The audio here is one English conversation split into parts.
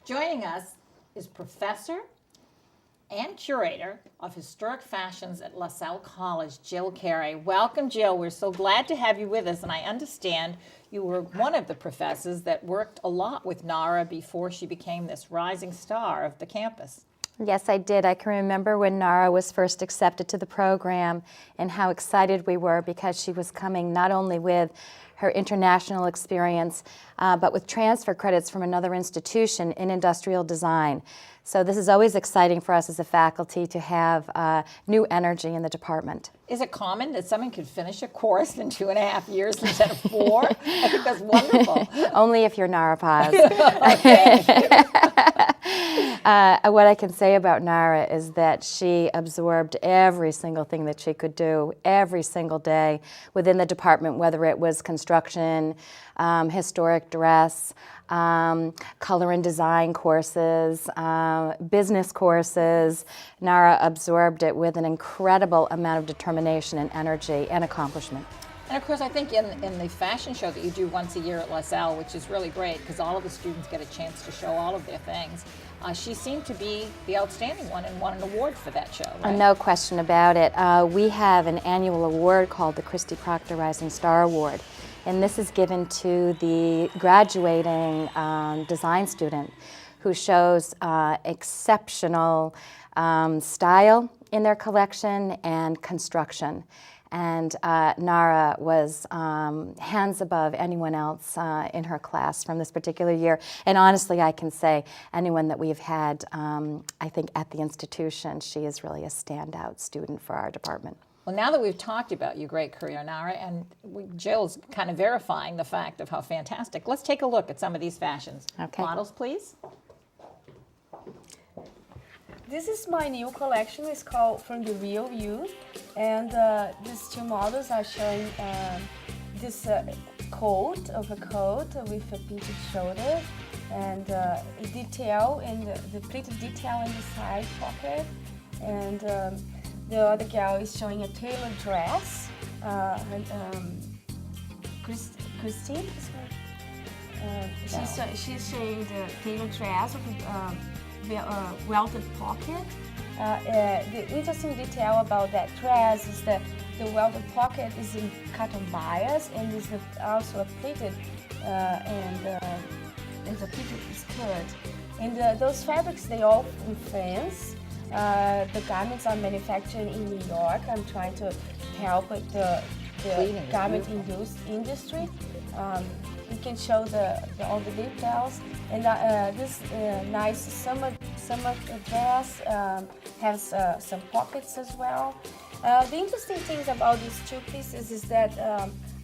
Joining us is professor and curator of historic fashions at LaSalle College, Jill Carey. Welcome, Jill. We're so glad to have you with us, and I understand you were one of the professors that worked a lot with Nara before she became this rising star of the campus. Yes, I did. I can remember when Nara was first accepted to the program and how excited we were because she was coming not only with her international experience, but with transfer credits from another institution in industrial design. So this is always exciting for us as a faculty to have new energy in the department. Is it common that someone could finish a course in 2.5 years instead of 4? I think that's wonderful. Only if you're Nara Paz. Okay. What I can say about Nara is that she absorbed every single thing that she could do every single day within the department, whether it was construction, historic dress, color and design courses, business courses. Nara absorbed it with an incredible amount of determination and energy and accomplishment. And of course, I think in the fashion show that you do once a year at LaSalle, which is really great because all of the students get a chance to show all of their things, she seemed to be the outstanding one and won an award for that show, right? No question about it. We have an annual award called the Christy Proctor Rising Star Award. And this is given to the graduating design student who shows exceptional style in their collection and construction. And Nara was hands above anyone else in her class from this particular year. And honestly, I can say anyone that we've had, I think, at the institution, she is really a standout student for our department. Well, now that we've talked about your great career, Nara, and Jill's kind of verifying the fact of how fantastic, let's take a look at some of these fashions. Okay. Models, please. This is my new collection. It's called From the Real View, and these two models are showing this coat with a pleated shoulder and detail in the pleated detail in the side pocket, and the other gal is showing a tailored dress. Christine, she's showing the tailored dress with welted pocket. The interesting detail about that dress is that the welted pocket is in cotton bias and is also a pleated there's a pleated skirt. And those fabrics, they all from France. The garments are manufactured in New York. I'm trying to help with the garment industry. You can show all the details. And this nice summer dress has some pockets as well. The interesting things about these two pieces is that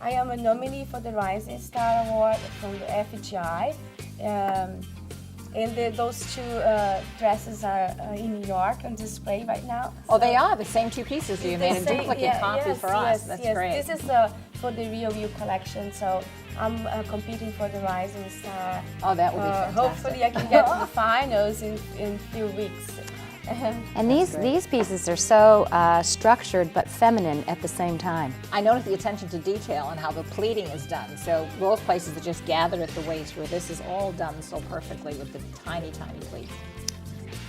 I am a nominee for the Rising Star Award from the FGI. And those two dresses are in New York on display right now. Oh, they are the same two pieces. You made a duplicate copy for us. That's great. This is for the Real View collection, so I'm competing for the Rising Star. Oh, that would be fantastic. Hopefully I can get to the finals in a few weeks. And these pieces are so structured but feminine at the same time. I noticed the attention to detail and how the pleating is done. So most places are just gathered at the waist, where this is all done so perfectly with the tiny, tiny pleats.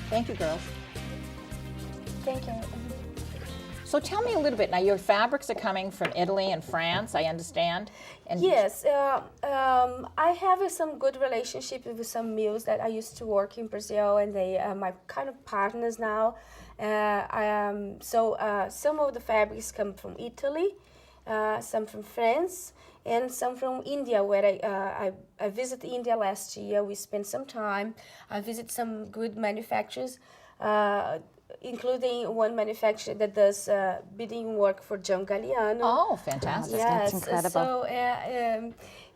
Thank you, girls. Thank you. So tell me a little bit. Now, your fabrics are coming from Italy and France, I understand. And yes, I have some good relationship with some mills that I used to work in Brazil, and they are my kind of partners now. Some of the fabrics come from Italy, some from France, and some from India, where I visited India last year. We spent some time. I visited some good manufacturers, including one manufacturer that does beading work for John Galliano. Oh, fantastic. That's incredible. So,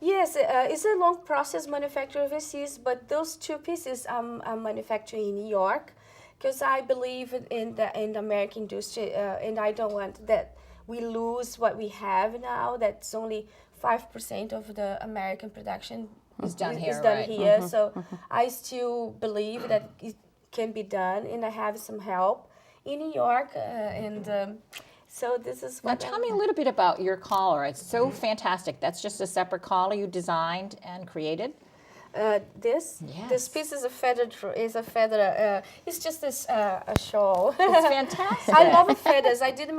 yes, it's a long process manufacture overseas, but those two pieces I'm manufacturing in New York because I believe in the American industry, and I don't want that we lose what we have now. That's only 5% of the American production is done here. Mm-hmm. So I still believe that it can be done, and I have some help in New York, so this is what. Now tell me a little bit about your collar. It's so fantastic. That's just a separate collar you designed and created? This piece is a feather. It's just this a shawl. It's fantastic. I love feathers. I did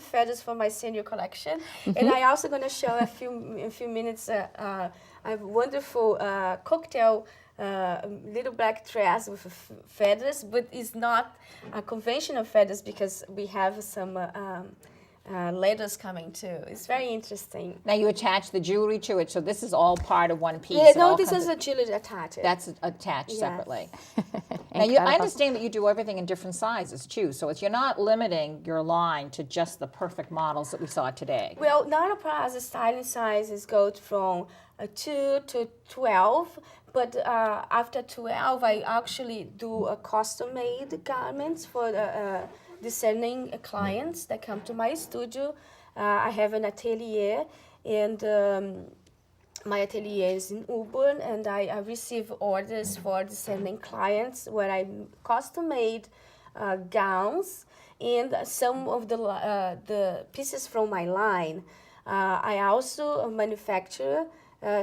feathers for my senior collection, and I also going to show a few minutes a wonderful cocktail little black dress with feathers, but it's not conventional feathers because we have some letters coming too. It's very interesting. Now you attach the jewelry to it, so this is all part of one piece. Yeah, no, this is a jewelry attached. That's attached Yes. separately. Now I understand that you do everything in different sizes too, so you're not limiting your line to just the perfect models that we saw today. Well, Nara Paz styling sizes go from 2 to 12, but after 12, I actually do a custom-made garments for the discerning clients that come to my studio. I have an atelier, and my atelier is in Auburn, and I receive orders for discerning clients where I custom-made gowns and some of the pieces from my line. I also manufacture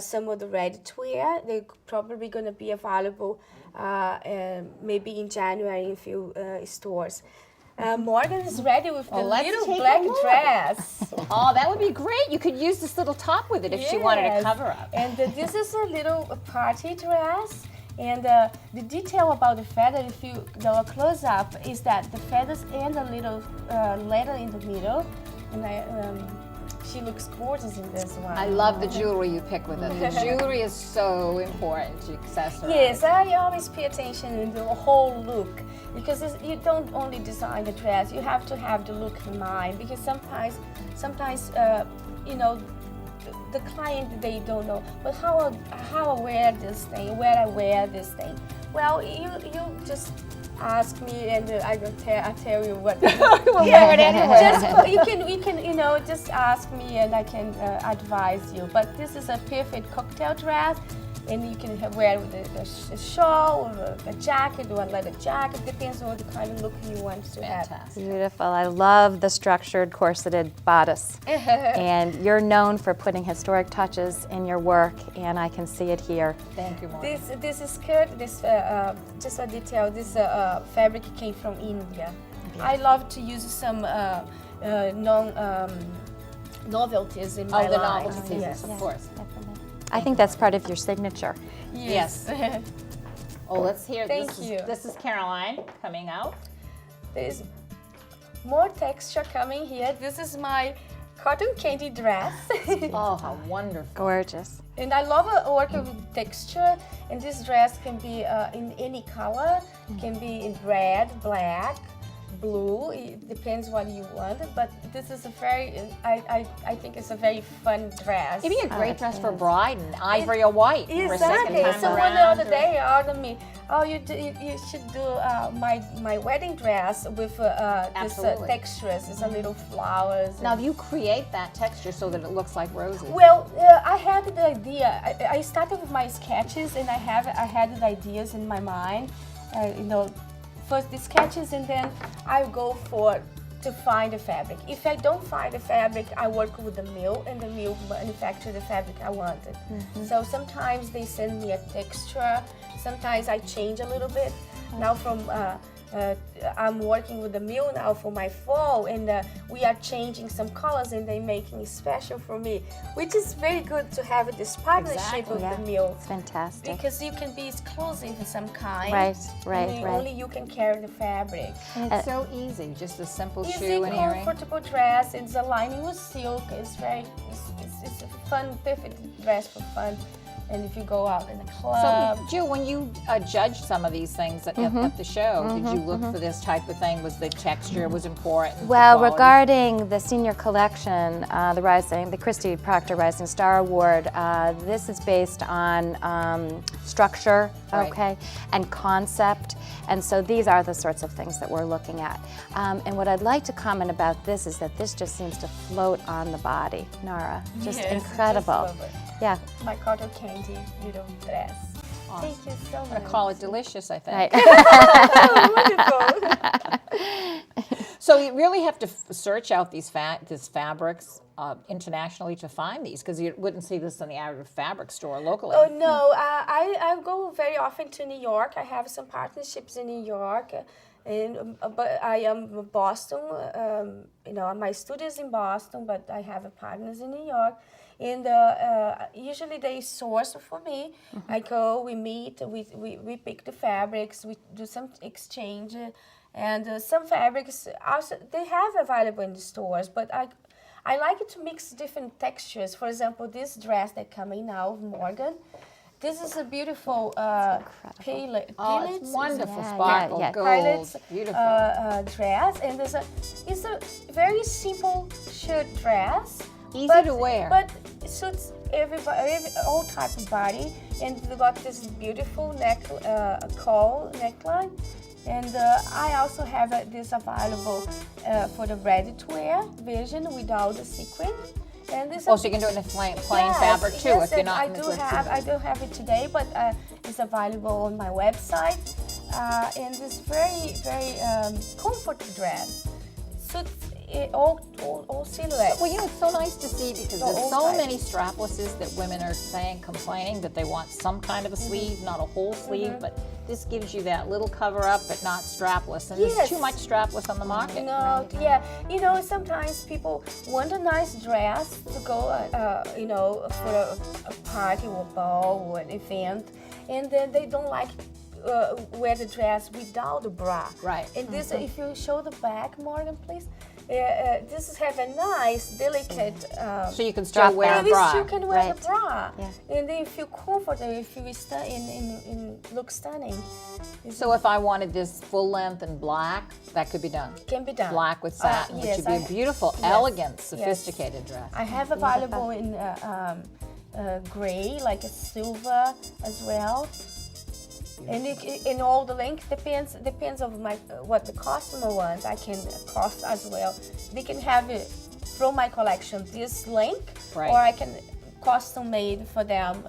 some of the ready-to-wear. They're probably going to be available maybe in January in a few stores. Morgan is ready with the little black dress. Oh, that would be great. You could use this little top with it if she wanted to cover up. And this is a little party dress. And the detail about the feather, if you do a close-up, is that the feathers and a little letter in the middle. And she looks gorgeous in this one. I love the jewelry you pick with it. The jewelry is so important to accessorize. Yes, I always pay attention in the whole look, because you don't only design the dress, you have to have the look in mind, because sometimes the client, they don't know, but how I wear this thing, where I wear this thing. Well, you just ask me, and I tell you what. We'll wear it anyway. You can just ask me, and I can advise you. But this is a perfect cocktail dress, and you can wear it with a shawl, or a jacket, or a leather jacket. Depends on the kind of look you want to have. Beautiful. I love the structured corseted bodice. And you're known for putting historic touches in your work, and I can see it here. Thank you, Morgan. This skirt, just a detail, this fabric came from India. I love to use some novelties in my the line. novelty pieces, Yes. of course. Definitely. I think that's part of your signature. Yes. Oh, let's hear. Thank you. This is Caroline coming out. There's more texture coming here. This is my cotton candy dress. Oh, how wonderful. Gorgeous. And I love working with texture, and this dress can be in any color. Can be in red, black, blue. It depends what you want, but this is a very, I think it's a very fun dress. It'd be a great dress for a bride in ivory or white. For a second Exactly. time Someone around. the other day asked me, "Oh, you should do my wedding dress with this Absolutely. textures. It's a little flowers." Now, you create that texture so that it looks like roses. Well, I had the idea. I started with my sketches, and I had the ideas in my mind. First the sketches, and then I go to find the fabric. If I don't find the fabric, I work with the mill, and the mill manufacture the fabric I wanted. So sometimes they send me a texture. Sometimes I change a little bit. Now I'm working with the mill now for my fall, and we are changing some colors, and they're making it special for me, which is very good to have this partnership with the mill. It's fantastic. Because you can be exclusive in some kind. Right. Only you can carry the fabric. And it's so easy, just a simple Easy, shoe and earring. comfortable dress. It's a lining with silk. It's a fun, perfect dress for fun. And if you go out in a club. So, Jill, when you judged some of these things at the show, did you look for this type of thing? Was the texture was important? the Well, quality? regarding the senior collection, the Christy Proctor Rising Star Award, this is based on structure, Right. okay, and concept, and so these are the sorts of things that we're looking at. And what I'd like to comment about this is that this just seems to float on the body, Nara, just Yes, incredible. just love it. Yeah. My cotton candy little dress. Awesome. Thank you so much. I'm gonna call it delicious, I think. Right. Oh, wonderful. So you really have to search out these fabrics internationally to find these, because you wouldn't see this in the average fabric store locally. Oh no, I go very often to New York. I have some partnerships in New York, but I am Boston. My studio is in Boston, but I have partners in New York. And usually they source for me. I go, we meet, we pick the fabrics, we do some exchange. And some fabrics also they have available in the stores, but I like it to mix different textures. For example, this dress that coming now of Morgan, this is a beautiful pilot. Oh, it's wonderful, Yeah, sparkle, yeah. gold, Pilots, beautiful. Dress, and it's a very simple shirt dress. Easy to wear. But it suits everybody, all type of body, and we got this beautiful caul neckline. And I also have this available for the ready-to-wear version without the sequin. And this So you can do it in a plain fabric too, yes, if you're not I in the do good I do have it today, but it's available on my website. And this very, very comfortable dress. Suits all silhouettes. Well, it's so nice to see, because So there's old so type. many straplesses that women are complaining that they want some kind of a sleeve, not a whole sleeve, but this gives you that little cover up, but not strapless. And there's Yes. too much strapless on the market. No, yeah. Sometimes people want a nice dress to go, for a party or a ball or an event, and then they don't like wear the dress without the bra. Right. And this, if you show the back, Morgan, please. This have a nice, delicate. So you can still wear a At bra. least you can wear Right. the bra, Yeah. and then you feel comfortable. You feel look stunning. So if I wanted this full length in black, that could be done. Can be done. Black with satin, which yes, would be a beautiful, yes, elegant, yes. sophisticated dress. I have available in gray, like a silver as well. And in all the length depends on what the customer wants. I can cost as well. They can have it from my collection this length, Right. or I can custom made for them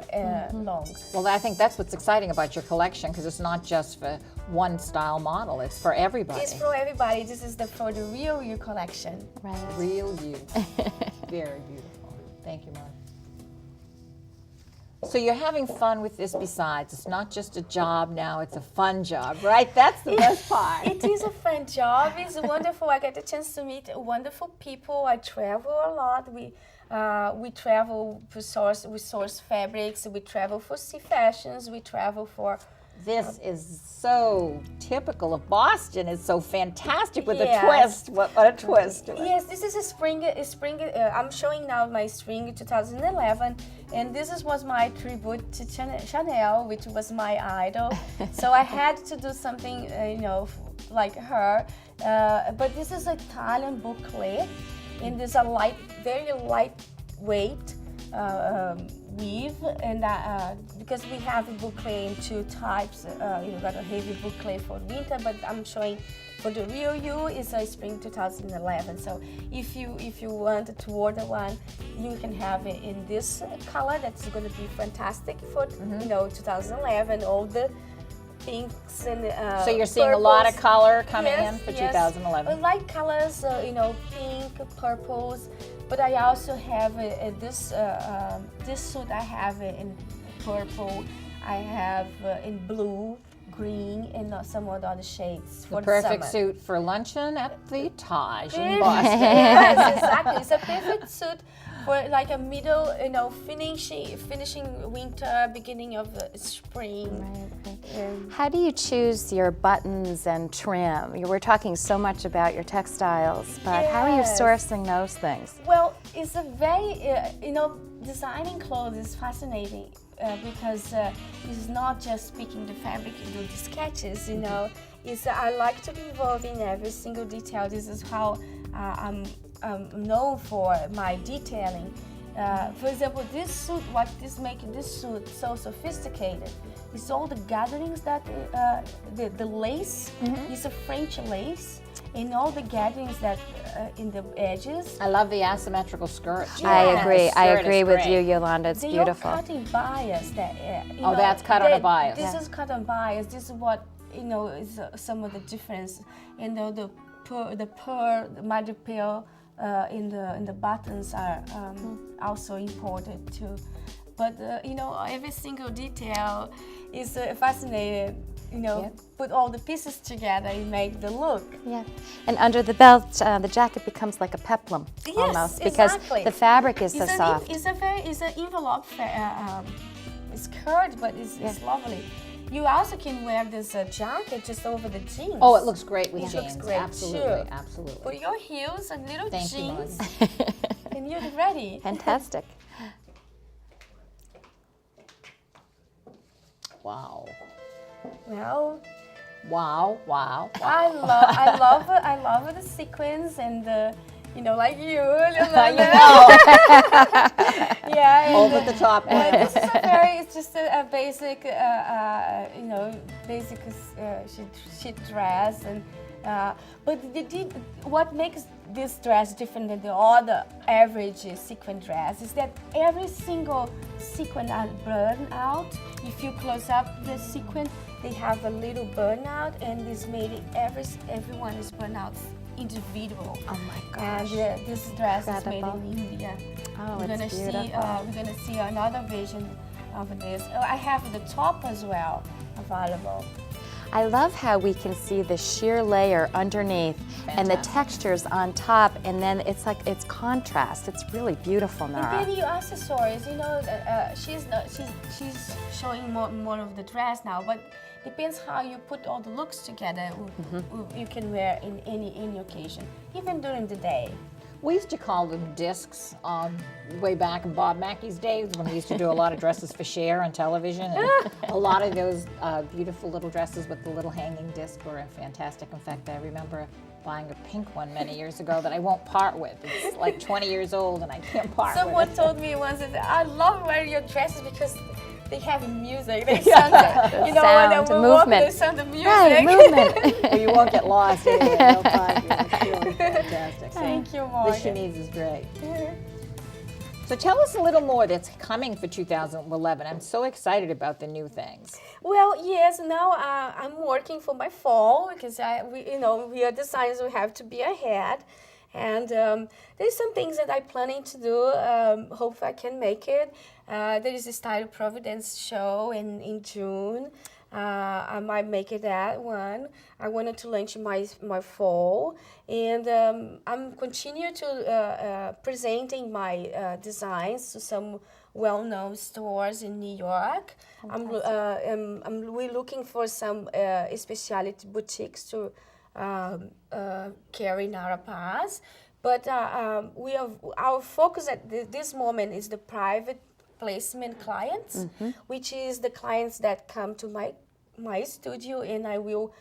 long. Well, I think that's what's exciting about your collection, because it's not just for one style model, it's for everybody. It's for everybody. This is for the real you collection. Right. Real you. Very beautiful. Thank you, Mark. So you're having fun with this besides. It's not just a job now, it's a fun job, right? That's the best part. It is a fun job. It's wonderful. I get the chance to meet wonderful people. I travel a lot. We travel we source fabrics. We travel for see fashions. We travel for. This is so typical of Boston. It's so fantastic with Yes. a twist. What a twist to it. Yes, this is a spring. I'm showing now my spring 2011, and this was my tribute to Chanel, which was my idol. So I had to do something, like her. But this is Italian boucle, and this a very lightweight weave, and because we have a boucle in two types. You got a heavy boucle for winter, but I'm showing. For the real you is a spring 2011. So if you want to order one, you can have it in this color. That's going to be fantastic for 2011. All the pinks and So you're seeing a lot of purples. color coming Yes, in for yes. 2011. Light colors, pink, purples. But I also have this suit. I have it in purple. I have in blue, green, and some other shades for The perfect summer. suit for luncheon at the Taj in Yes, Boston. yes, exactly. It's a perfect suit for like a middle, finishing winter, beginning of spring. Right. And How do you choose your buttons and trim? You were talking so much about your textiles, but how are you Yes. sourcing those things? well, it's a very, designing clothes is fascinating because it's not just picking the fabric and do the sketches, I like to be involved in every single detail. This is how I'm known for my detailing. For example, this suit, what makes this suit so sophisticated is all the gatherings that the lace is a French lace, and all the gatherings that in the edges. I love the asymmetrical skirt. Yeah. I Yes. agree. I Skirt is agree with great. you, Yolanda. It's They beautiful. are cut in bias. That's cut on a bias. This is cut on bias. This is what is some of the difference. The pearl, the mother pearl in the buttons are also important too. But you know, every single detail is fascinating. You know, put all the pieces together and make the look. Yeah, and under the belt, the jacket becomes like a peplum almost because exactly. the fabric is so It's soft. It's an envelope. It's curved, but it's lovely. You also can wear this jacket just over the jeans. Oh, it looks great with jeans. Looks great absolutely, too. absolutely. Put your heels and little Thank you, jeans, Melissa. and you're ready. Fantastic. Wow. Well, Wow, wow, wow. I love the sequins and the, you know, like you, Yolanda. Yeah. And Over the top. this is it's just a basic, you know, basic sheet dress, and but what makes this dress different than the other average sequin dress is that every single sequin are burned out. If you close up the sequin, they have a little burnout, and this made it everyone is burned out individual. Oh my gosh. And this dress Incredible. is made in India. Oh, we're it's gonna beautiful. we're gonna see another version of this. I have the top as well available. I love how we can see the sheer layer underneath and the Fantastic. textures on top, and then it's like it's contrast. It's really beautiful, Nara. And then your accessories, you know, she's showing more of the dress now, but depends how you put all the looks together. You can wear in any occasion, even during the day. We used to call them discs way back in Bob Mackey's days when we used to do a lot of dresses for Cher on television. And a lot of those beautiful little dresses with the little hanging disc were fantastic. In fact, I remember buying a pink one many years ago that I won't part with. It's like 20 years old and I can't part Someone with it. told me once that I love wearing your dresses because they have music. They sound, you know, sound, when we walk, movement. they sound the music. Right, movement. Well, you won't get lost anyway. They'll find you. It's really fantastic. Thank you, This Morgan. chemise is great. So tell us a little more that's coming for 2011. I'm so excited about the new things. Well, yes. Now I'm working for my fall because we are designers. We have to be ahead, and there's some things that I'm planning to do. Hopefully, I can make it. There is a Style Providence show in June. I might make it that one. I wanted to launch my fall, and I'm continue to presenting my designs to some well-known stores in New York. We're looking for some specialty boutiques to carry Nara Paz, but our focus at this moment is the private placement clients, which is the clients that come to my studio, and I will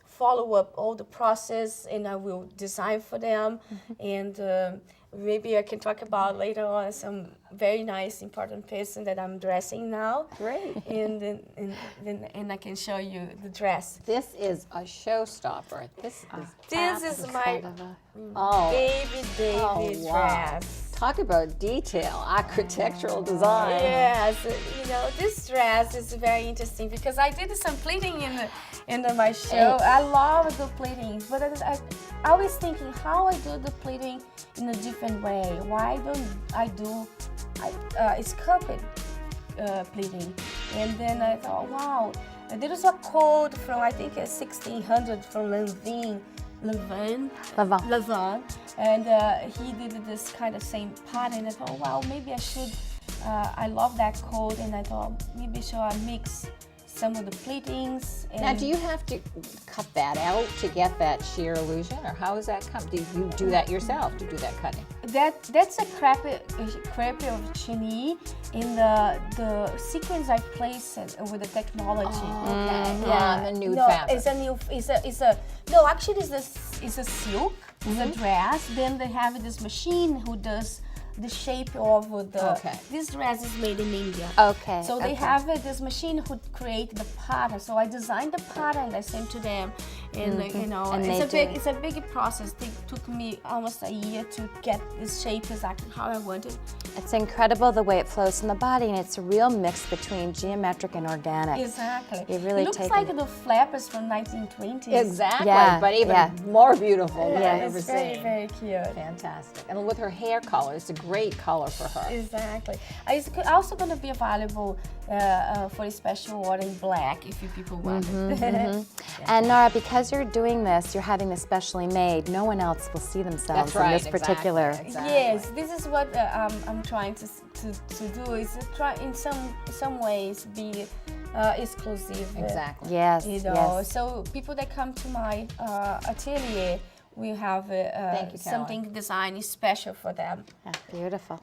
follow up all the process, and I will design for them, and maybe I can talk about later on some very nice important person that I'm dressing now. Great. And I can show you the dress. This is a showstopper. This This is my baby wow. dress. Talk about detail, architectural design. Yes, you know, this dress is very interesting because I did some pleating in my show. I love the pleating, but I was thinking how I do the pleating in a different way. Why don't I do sculpted pleating? And then I thought, wow, there was a code from I think 1600 from Levin, and he did this kind of same pattern. I thought, wow, maybe I should. I love that code, and I thought maybe should I mix some of the pleatings. And Now, do you have to cut that out to get that sheer illusion, or how does that come? Do you do that yourself to do that cutting? That's a crepe of chenille in the sequence I place it with the technology. Okay. On the nude fabric. Actually it's a silk, it's a dress. Then they have this machine who does the shape of the. Okay. This dress is made in India. Okay. So they have this machine who create the pattern. So I designed the pattern, I sent to them, and you know, And it's a big process. It took me almost a year to get this shape exactly how I wanted. It's incredible the way it flows in the body, and it's a real mix between geometric and organic. Exactly. You really it looks take like the flappers from 1920s. Exactly, Yeah, but even yeah. more beautiful than Yeah, I've ever it's very, seen. very cute. Fantastic. And with her hair color, it's a great color for her. Exactly. It's also going to be available for a special order in black if you people want it. And Nara, because you're doing this, you're having this specially made, no one else will see themselves That's right, in this particular. exactly. Yes, this is what I'm trying to do. Is to try in some ways be exclusive. Exactly. Yes, You know, yes. so people that come to my atelier, we have Thank you, something designed special for them. Ah, beautiful.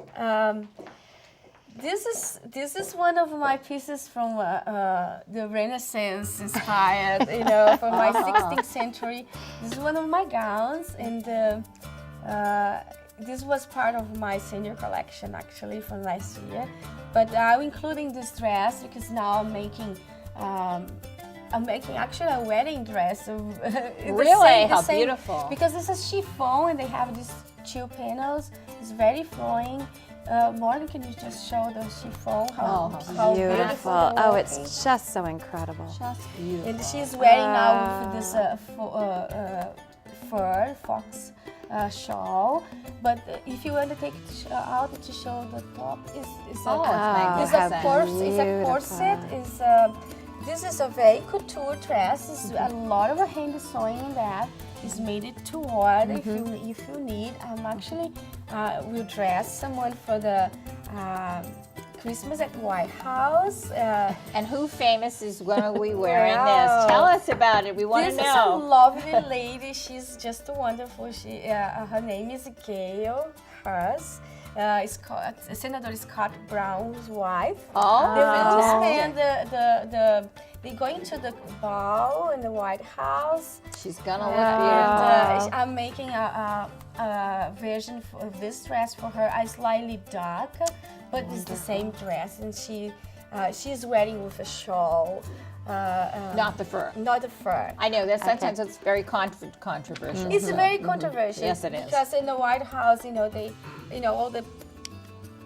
This is one of my pieces from the Renaissance inspired, you know, from my 16th century. This is one of my gowns, and this was part of my senior collection actually from last year. But I'm including this dress because now I'm making actually a wedding dress. Really? How beautiful. Because it's a chiffon and they have these 2 panels. It's very flowing. Morgan, can you just show the chiffon? How Beautiful. the Oh, work it's is? just so incredible. Just beautiful. And she's wearing now with this fur fox shawl. But if you want to take it out to show the top, it's Oh, it's a magnificent. It's a corset. This is a very couture dress. It's a lot of hand sewing in that. It's made it to order if you need. I'm actually will dress someone for the Christmas at White House. And who famous is going to be wearing Wow. this? Tell us about it. We want to This is a know. lovely lady. She's just wonderful. Her name is Gail Hurst. Senator Scott Brown's wife. Oh, They will fantastic. spend they're going to the ball in the White House. She's going to look beautiful. And I'm making a version of this dress for her, a slightly darker, but it's the same dress, and she's wearing with a shawl. Not the fur. Not the fur. I know that sometimes it's very controversial. It's so- very controversial. Yes, it is. Because in the White House, all the,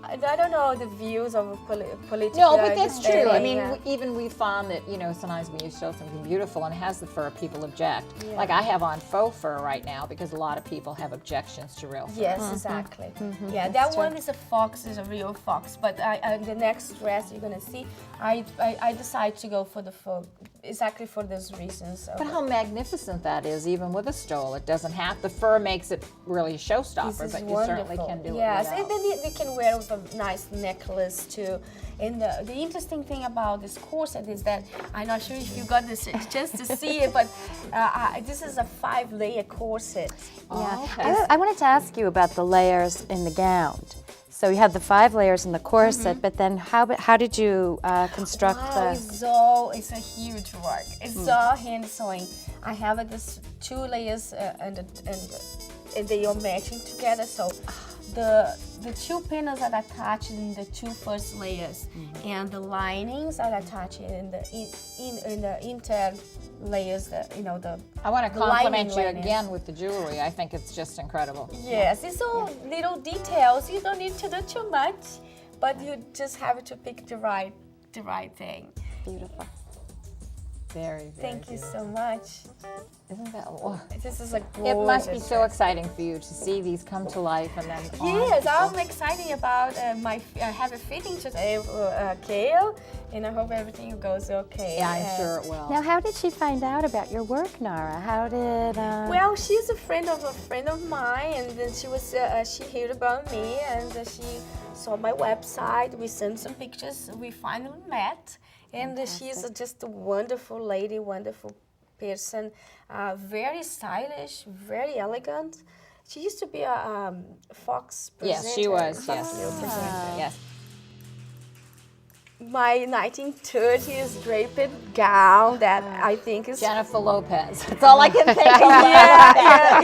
I don't know the views of political. No, but that's true. I understanding, mean, yeah. even we found that, sometimes when you show something beautiful and has the fur, people object. Yeah. Like I have on faux fur right now because a lot of people have objections to real fur. Yes, exactly. Yeah, that one is a fox, is a real fox. But the next dress you're gonna see, I decided to go for the fur exactly for those reasons. But how magnificent that is, even with a stole. It doesn't have, the fur makes it really a showstopper, This is but you wonderful. certainly can do yes, it and without. then they can wear with a nice necklace too. And the interesting thing about this corset is that I'm not sure if you got this chance to see it, but this is a 5-layer corset. Yeah. okay. I wanted to ask you about the layers in the gown. So you have the 5 layers in the corset, but then how did you construct Wow, it's a huge work. It's all hand sewing. I have this 2 layers and they are matching together. So the 2 panels are attached in the 2 first layers, and the linings are attached in the inter layers. I want to compliment you lining. again with the jewelry. I think it's just incredible. Yes, it's all little details. You don't need to do too much, but you just have to pick the right thing. Beautiful. Very, very Thank you beautiful. so much. Isn't that This is a It gorgeous must be so dress. exciting for you to see these come to life and then on Yes, people. I'm excited about I have a fitting today for Gail, and I hope everything goes okay. Yeah, I'm sure it will. Now, how did she find out about your work, Nara? How did? Well, she's a friend of mine, and then she heard about me, and she saw my website. We sent some pictures. We finally met, and she's just a wonderful lady, wonderful person, very stylish, very elegant. She used to be a Fox presenter. Yes, she was. Fox News presenter. Yes. My 1930s draped gown that I think is Jennifer Lopez. That's all I can think of.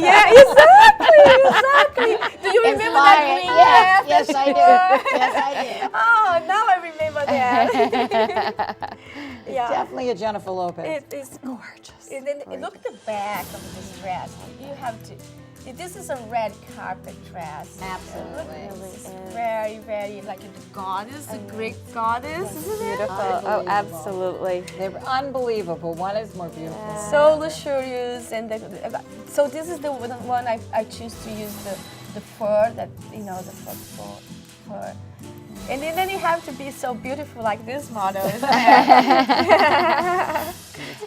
yeah, exactly. Do you remember that green dress? Yes, that I she do. wore? Yes, I do. Oh, now I remember that. Yeah, Definitely a Jennifer Lopez. it is gorgeous. And then look at the back of this dress. You have to. This is a red carpet dress. Absolutely. It's very, very like a goddess, a Greek goddess, isn't it? Beautiful. Oh, absolutely. They're unbelievable. One is more beautiful. So luxurious, and so this is the one I choose to use the fur that the fur. And then you have to be so beautiful like this model, isn't it?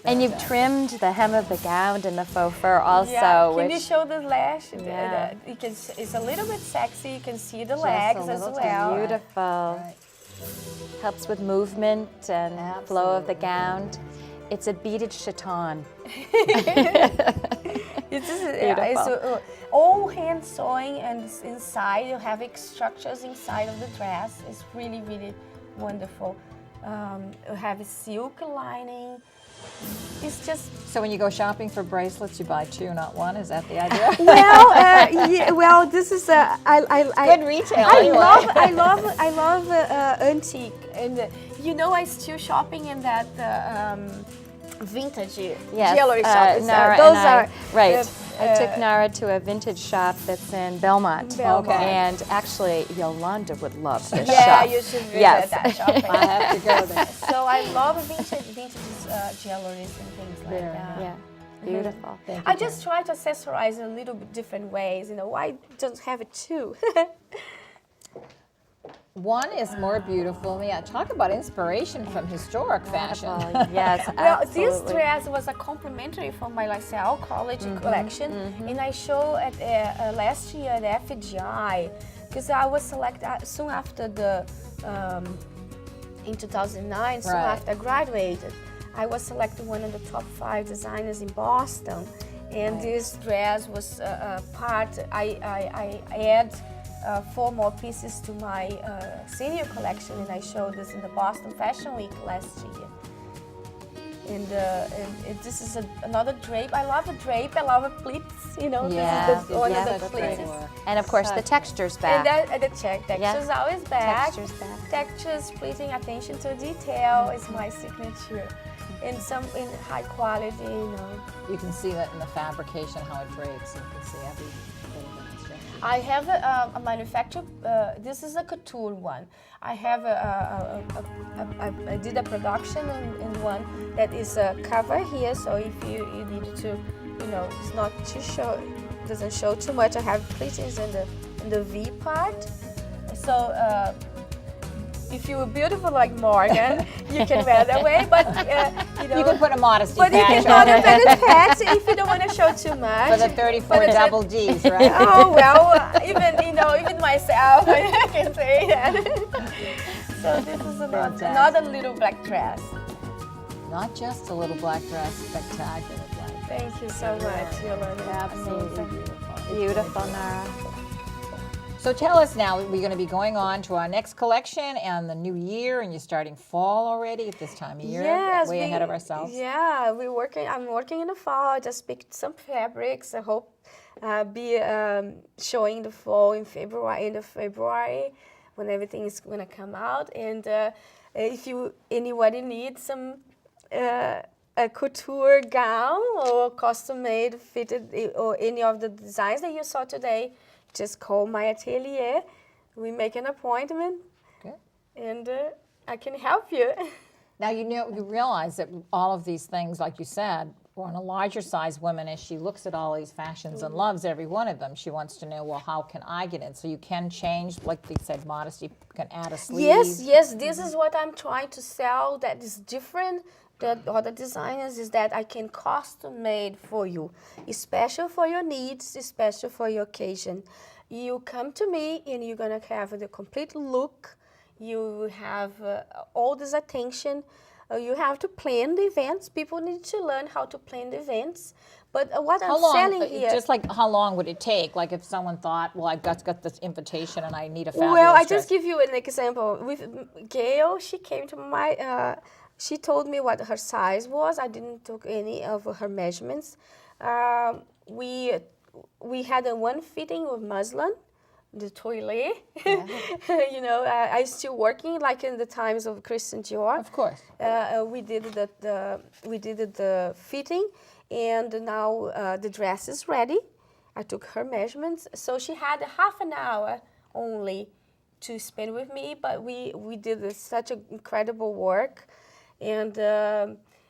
And you've trimmed the hem of the gown and the faux fur also. Yeah. Can which, you show the lash? Yeah. It's a little bit sexy. You can see the legs as well. beautiful. Right. Helps with movement and flow of the gown. It's a beaded chiton. It's all hand sewing, and inside you have structures inside of the dress. It's really, really wonderful. You have a silk lining. It's just So when you go shopping for bracelets, you buy two, not one. Is that the idea? well, this is Good retail. Anyway. I love antique, and I still shopping in that vintage jewelry shop. Nara Those and I, are right. I took Nara to a vintage shop that's in Belmont. Belmont. Okay. And actually, Yolanda would love this Yeah, shop. you should visit Yes. that shop. I have to go there. So I love vintage jewelries and things like There, that. Yeah, beautiful. I just try to accessorize in a little bit different ways. Why don't have it too? One is more beautiful. Yeah, talk about inspiration from historic fashion. Yes, Well, absolutely. this dress was a complimentary from my LaSalle College collection, and I showed at last year at FGI, because I was selected soon after in 2009, soon Right. after I graduated. I was selected one of the top 5 designers in Boston, and this dress was part. I add 4 more pieces to my senior collection, and I showed this in the Boston Fashion Week last year. And this is another drape. I love a drape. I love a pleats. Yeah, This is one yeah, of the that's pleats. great. And of course, the texture's back. And the texture's always back. Texture's back. Textures, pleasing attention to detail is my signature. In high quality, You can see that in the fabrication, how it drapes. You can see every little demonstration. I have a manufacturer. This is a couture one. I have I did a production in one that is a cover here. So if you need to, it's not too show, doesn't show too much. I have pleatings in the V part. So if you're beautiful like Morgan, you can wear that way. But You can put a modesty But you patch can on put a it penny patch if you don't want to show too much. for the 34 double Ds, right? Oh well, even myself, I can say that. So this is another little black dress. Not just a little black dress, spectacular black dress. Thank you so much, Yolanda. Absolutely Amazing. beautiful. Beautiful, Nara. So tell us now, we're going to be going on to our next collection and the new year, and you're starting fall already at this time of year. Yes, way ahead of ourselves. Yeah, I'm working in the fall. I just picked some fabrics. I hope be showing the fall in February, end of February, when everything is going to come out. And if anybody needs some a couture gown or custom made fitted or any of the designs that you saw today, just call my atelier. We make an appointment, and I can help you. Now you realize that all of these things, like you said, on a larger size woman, as she looks at all these fashions and loves every one of them, she wants to know, well, how can I get in? So you can change, like they said, modesty, you can add a sleeve. Yes, this is what I'm trying to sell that is different than other designers, is that I can custom made for you, special for your needs, special for your occasion. You come to me and you're gonna have the complete look. You have all this attention. You have to plan the events. People need to learn how to plan the events. But what I'm selling here... Just like how long would it take? Like if someone thought, well, I've got this invitation and I need a fabulous Well, I dress. just give you an example. With Gail, she came to my... she told me what her size was. I didn't took any of her measurements. We had one fitting with muslin, the toilet. Yeah. You know, I still working like in the times of Christian Dior. Of course. We did the fitting, and now the dress is ready. I took her measurements, so she had half an hour only to spend with me, but we did such an incredible work, and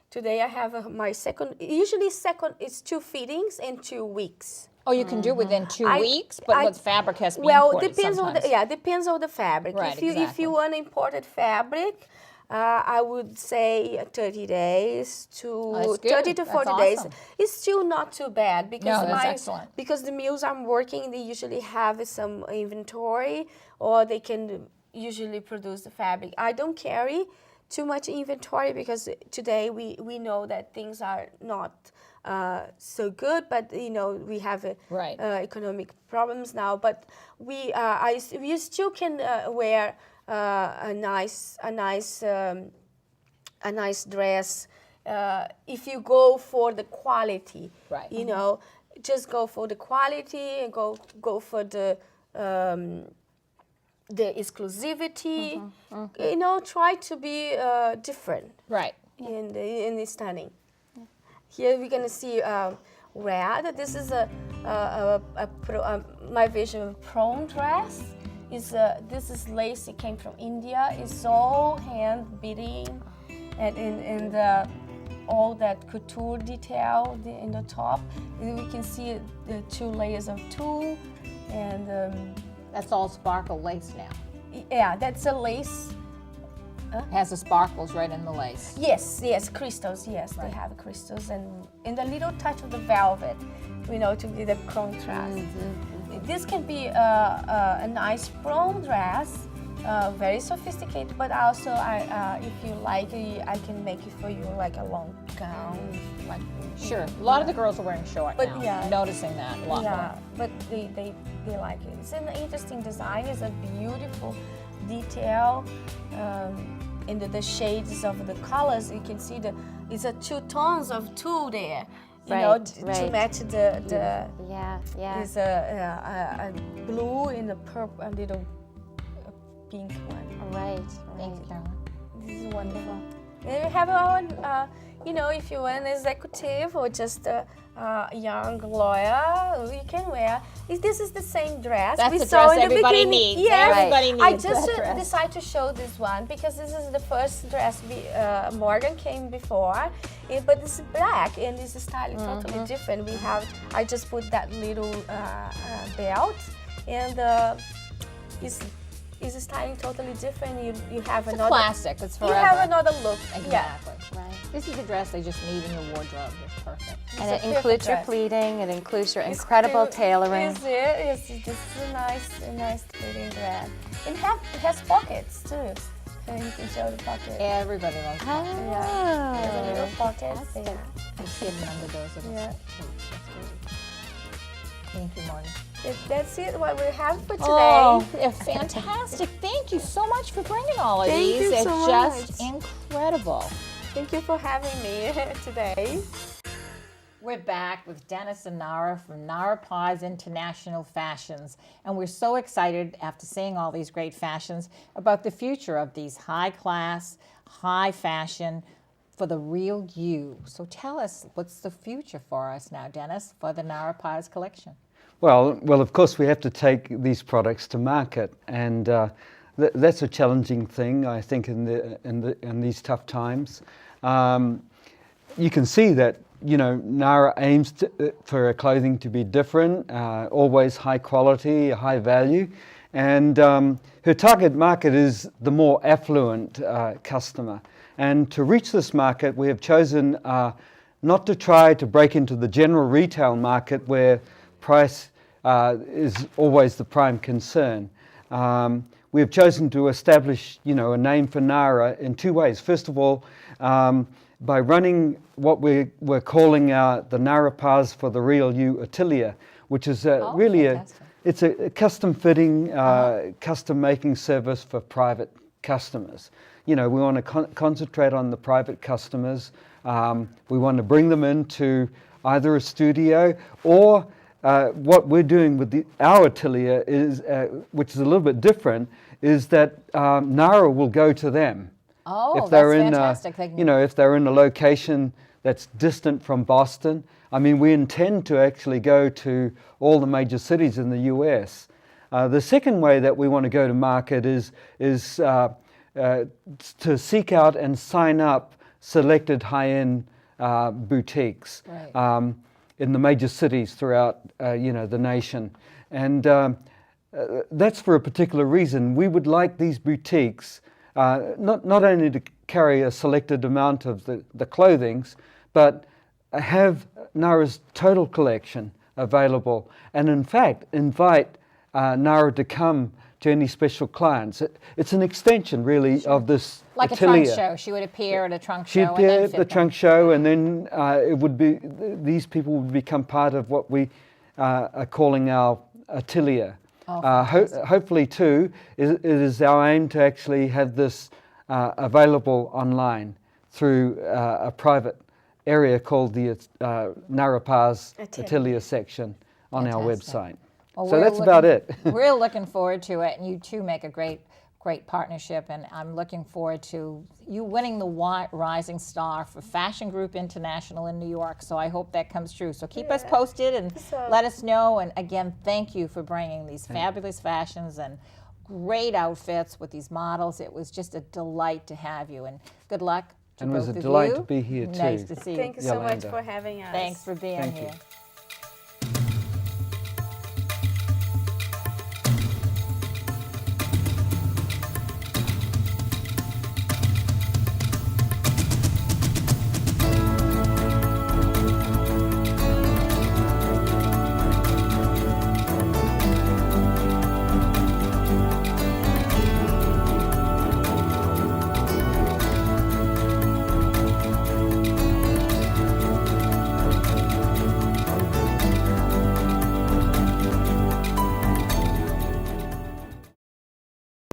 today I have my second. Usually, second is 2 fittings in 2 weeks. Oh, you can do within 2 weeks, but with fabric has to be well, imported depends sometimes. on the depends on the fabric. Right, if you exactly. want imported fabric, I would say 30 days to that's good. 30 to That's 40 awesome. days. It's still not too bad because No, that's excellent. because the mills I'm working, they usually have some inventory, or they can usually produce the fabric. I don't carry too much inventory because today we know that things are not so good, but you know we have Right. economic problems now. But we still can wear a nice dress if you go for the quality. Right. You know, just go for the quality and go for the exclusivity. You know, try to be different. Right. In the stunning. Here we're gonna see red. This is my vision of prom dress. This is lace. It came from India. It's all hand beading, and all that couture detail in the top. And we can see the 2 layers of tulle, and That's all sparkle lace now. yeah, that's a lace. Has the sparkles right in the lace. Yes, crystals. Yes, they have crystals and a little touch of the velvet, you know, to give the contrast. This can be a nice prom dress, very sophisticated, but also if you like, I can make it for you like a long gown, like. Sure. A lot of the girls are wearing short But now. yeah. I'm noticing that a lot Yeah, more. but they like it. It's an interesting design. It's a beautiful detail. In the shades of the colors, you can see it's a 2 tones of tulle there, you know, to match the Yeah. is a blue and a purple, a little pink one. Right. Thank you, Caroline. This is wonderful. And we have our, you know, if you're an executive or just a young lawyer, you can wear. This is the same dress That's we the saw dress in the everybody beginning. needs. Yes. Everybody I needs just that dress. decided to show this one because this is the first dress Morgan came before, but it's black and it's styling totally different. I just put that little belt, and it's styling totally different. You have It's another classic. It's forever. You have another look. Exactly. Yeah. Right. This is a dress they just need in your wardrobe. It's perfect. And It's it a includes perfect your dress. pleating. It includes your incredible tailoring. Is it? Yes, this is a nice fitting dress. It has pockets too. So you can show the pocket. Everybody loves that. Yeah. There's a little pocket there. It's hidden under those little Yeah. pleats. That's great. Thank you, Marty. That's it. What we have for today. Oh, yeah, fantastic. Thank you so much for bringing all of Thank these. you It's so just much. incredible. Thank you for having me today. We're back with Dennis and Nara from Nara Paz International Fashions, and we're so excited after seeing all these great fashions about the future of these high class, high fashion for the real you. So tell us, what's the future for us now, Dennis, for the Nara Paz collection? Well, of course, we have to take these products to market, and that's a challenging thing, I think, in these tough times. You can see that, you know, Nara aims for her clothing to be different, always high quality, high value, and her target market is the more affluent customer. And to reach this market, we have chosen not to try to break into the general retail market where price is always the prime concern. We have chosen to establish, you know, a name for Nara in 2 ways. First of all, by running what we're calling the Nara Paz for the Real You Atelier, which is really it's a custom fitting, custom making service for private customers. You know, we want to concentrate on the private customers. We want to bring them into either a studio or what we're doing with our atelier is, which is a little bit different, is that Nara will go to them. Oh, If they're that's fantastic. if they're in a location that's distant from Boston. I mean, we intend to actually go to all the major cities in the U.S. The second way that we want to go to market is to seek out and sign up selected high-end boutiques in the major cities throughout the nation, and that's for a particular reason. We would like these boutiques not only to carry a selected amount of the clothings, but have Nara's total collection available, and in fact invite Nara to come to any special clients. It's an extension, really, of this like atelier. A trunk show. She would appear at a trunk show. She'd appear and at the trunk show, and then it would be these people would become part of what we are calling our atelier. Hopefully, too, it is our aim to actually have this available online through a private area called the Nara Paz atelier section on our website. Well, so that's about it. We're looking forward to it, and you two make a great partnership, and I'm looking forward to you winning the Rising Star for Fashion Group International in New York, so I hope that comes true. So keep us posted and let us know, and again, thank you for bringing these fabulous fashions and great outfits with these models. It was just a delight to have you, and good luck to both of you. And it was a delight to be here too. Nice to see you. Thank you so much Yolanda. for having us. Thanks for being Thank here. you.